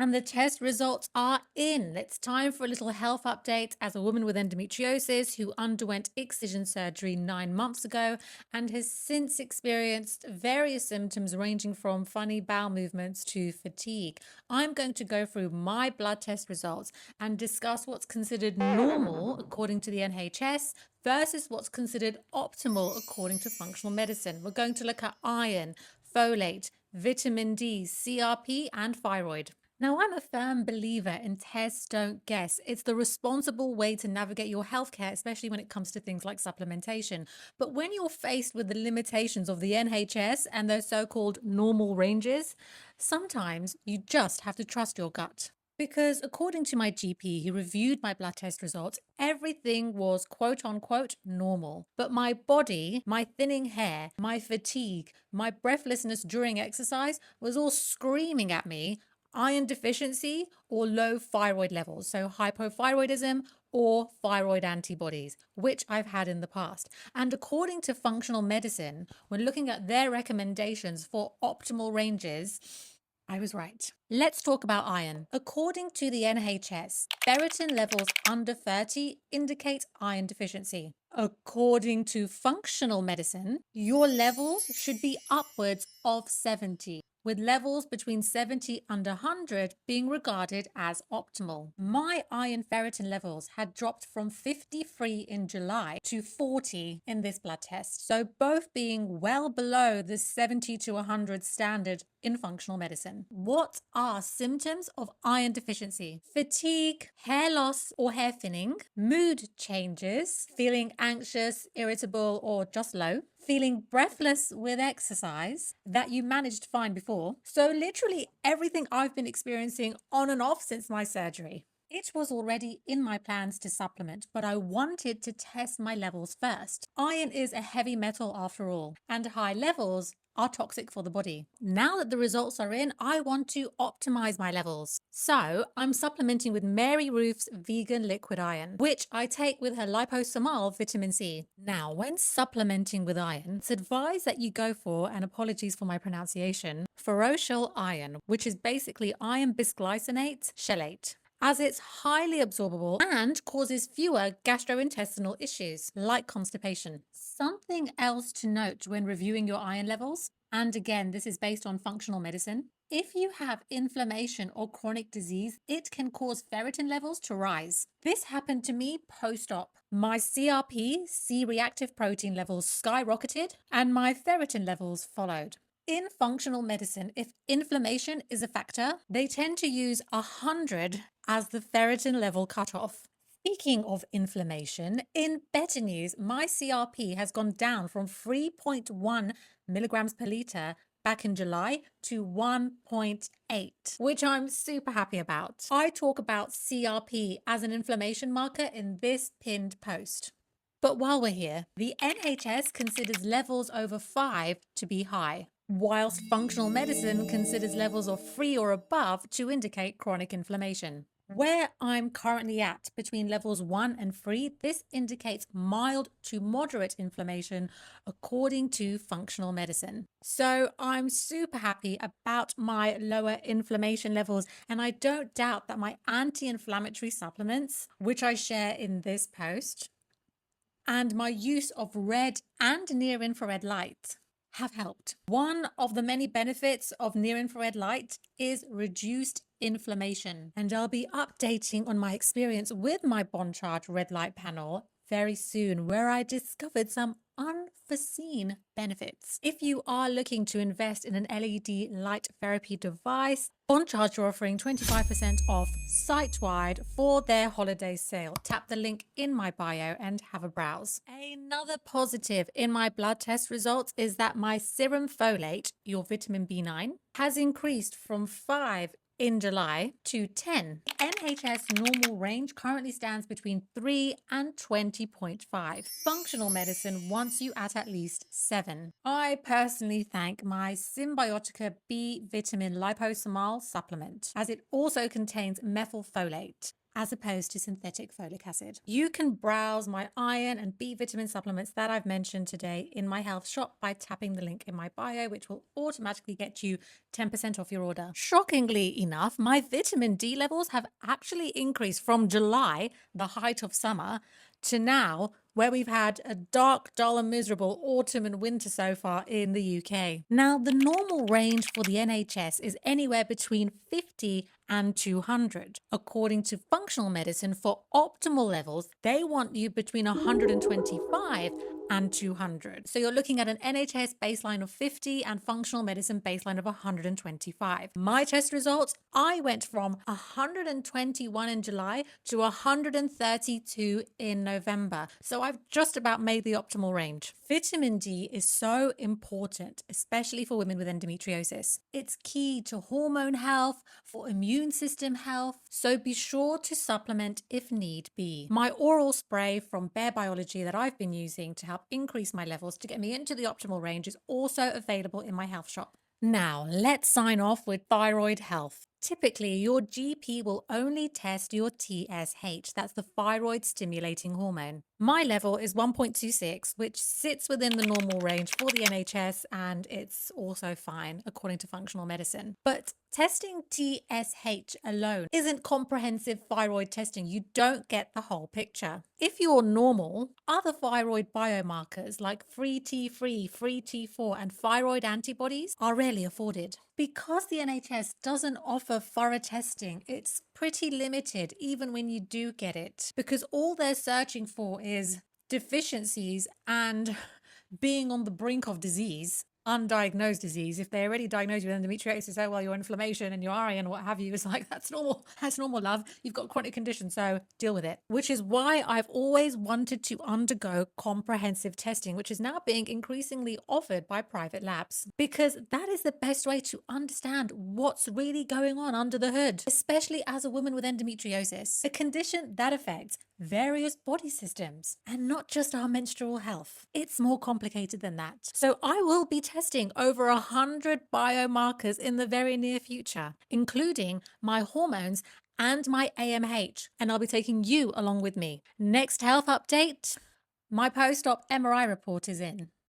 And the test results are in. It's time for a little health update as a woman with endometriosis who underwent excision surgery 9 months ago and has since experienced various symptoms ranging from funny bowel movements to fatigue. I'm going to go through my blood test results and discuss what's considered normal according to the NHS versus what's considered optimal according to functional medicine. We're going to look at iron, folate, vitamin D, CRP, and thyroid. Now, I'm a firm believer in test, don't guess. It's the responsible way to navigate your healthcare, especially when it comes to things like supplementation. But when you're faced with the limitations of the NHS and their so called normal ranges, sometimes you just have to trust your gut. Because according to my GP, he reviewed my blood test results, everything was quote unquote normal. But my body, my thinning hair, my fatigue, my breathlessness during exercise was all screaming at me iron deficiency or low thyroid levels, so hypothyroidism or thyroid antibodies, which I've had in the past. And according to functional medicine, when looking at their recommendations for optimal ranges, I was right. Let's talk about iron. According to the NHS, ferritin levels under 30 indicate iron deficiency. According to functional medicine, your levels should be upwards of 70, with levels between 70 and 100 being regarded as optimal. My iron ferritin levels had dropped from 53 in July to 40 in this blood test, so both being well below the 70 to 100 standard in functional medicine. What are symptoms of iron deficiency? Fatigue, hair loss or hair thinning, mood changes, feeling anxious, irritable, or just low, feeling breathless with exercise that you managed fine before. So literally everything I've been experiencing on and off since my surgery. It was already in my plans to supplement, but I wanted to test my levels first. Iron is a heavy metal after all, and high levels are toxic for the body. Now that the results are in, I want to optimize my levels. So I'm supplementing with Mary Ruth's vegan liquid iron, which I take with her liposomal vitamin C. Now, when supplementing with iron, it's advised that you go for, and apologies for my pronunciation, ferrotyl iron, which is basically iron bisglycinate chelate, as it's highly absorbable and causes fewer gastrointestinal issues like constipation. Something else to note when reviewing your iron levels, and again, this is based on functional medicine. If you have inflammation or chronic disease, it can cause ferritin levels to rise. This happened to me post-op. My CRP, C-reactive protein levels skyrocketed, and my ferritin levels followed. In functional medicine, if inflammation is a factor, they tend to use 100 as the ferritin level cutoff. Speaking of inflammation, in better news, my CRP has gone down from 3.1 milligrams per litre back in July to 1.8, which I'm super happy about. I talk about CRP as an inflammation marker in this pinned post. But while we're here, the NHS considers levels over 5 to be high, whilst functional medicine considers levels of 3 or above to indicate chronic inflammation. Where I'm currently at, between levels 1 and 3, this indicates mild to moderate inflammation according to functional medicine. So I'm super happy about my lower inflammation levels, and I don't doubt that my anti-inflammatory supplements, which I share in this post, and my use of red and near-infrared light have helped. One of the many benefits of near-infrared light is reduced inflammation, and I'll be updating on my experience with my Bond Charge red light panel very soon, where I discovered some unforeseen benefits. If you are looking to invest in an LED light therapy device, Bond Charge are offering 25% off site-wide for their holiday sale. Tap the link in my bio and have a browse. Another positive in my blood test results is that my serum folate, your vitamin B9, has increased from 5 in July to 10. NHS normal range currently stands between 3 and 20.5. Functional medicine wants you at least 7. I personally thank my Symbiotica B vitamin liposomal supplement, as it also contains methylfolate. as opposed to synthetic folic acid. You can browse my iron and B vitamin supplements that I've mentioned today in my health shop by tapping the link in my bio, which will automatically get you 10% off your order. Shockingly enough, my vitamin D levels have actually increased from July, the height of summer, to now, where we've had a dark, dull, and miserable autumn and winter so far in the UK. Now, the normal range for the NHS is anywhere between 50 and 200. According to functional medicine, for optimal levels, they want you between 125 and 200. So you're looking at an NHS baseline of 50 and functional medicine baseline of 125. My test results, I went from 121 in July to 132 in November. So I've just about made the optimal range. Vitamin D is so important, especially for women with endometriosis. It's key to hormone health, for immune system health, so be sure to supplement if need be. My oral spray from Bare Biology that I've been using to help increase my levels to get me into the optimal range is also available in my health shop. Now, let's sign off with thyroid health. Typically, your GP will only test your TSH, that's the thyroid stimulating hormone. My level is 1.26, which sits within the normal range for the NHS, and it's also fine according to functional medicine. But testing TSH alone isn't comprehensive thyroid testing. You don't get the whole picture. If you're normal, other thyroid biomarkers like free T3, free T4, and thyroid antibodies are rarely afforded. Because the NHS doesn't offer thorough testing, it's pretty limited even when you do get it, because all they're searching for is deficiencies and being on the brink of disease, undiagnosed disease. If they already diagnosed you with endometriosis, oh well, your inflammation and your iron, what have you, it's like that's normal. That's normal, love. You've got chronic condition, so deal with it. Which is why I've always wanted to undergo comprehensive testing, which is now being increasingly offered by private labs, because that is the best way to understand what's really going on under the hood, especially as a woman with endometriosis, a condition that affects various body systems and not just our menstrual health. It's more complicated than that. So I will be testing over 100 biomarkers in the very near future, including my hormones and my AMH, and I'll be taking you along with me. Next health update, my post-op MRI report is in.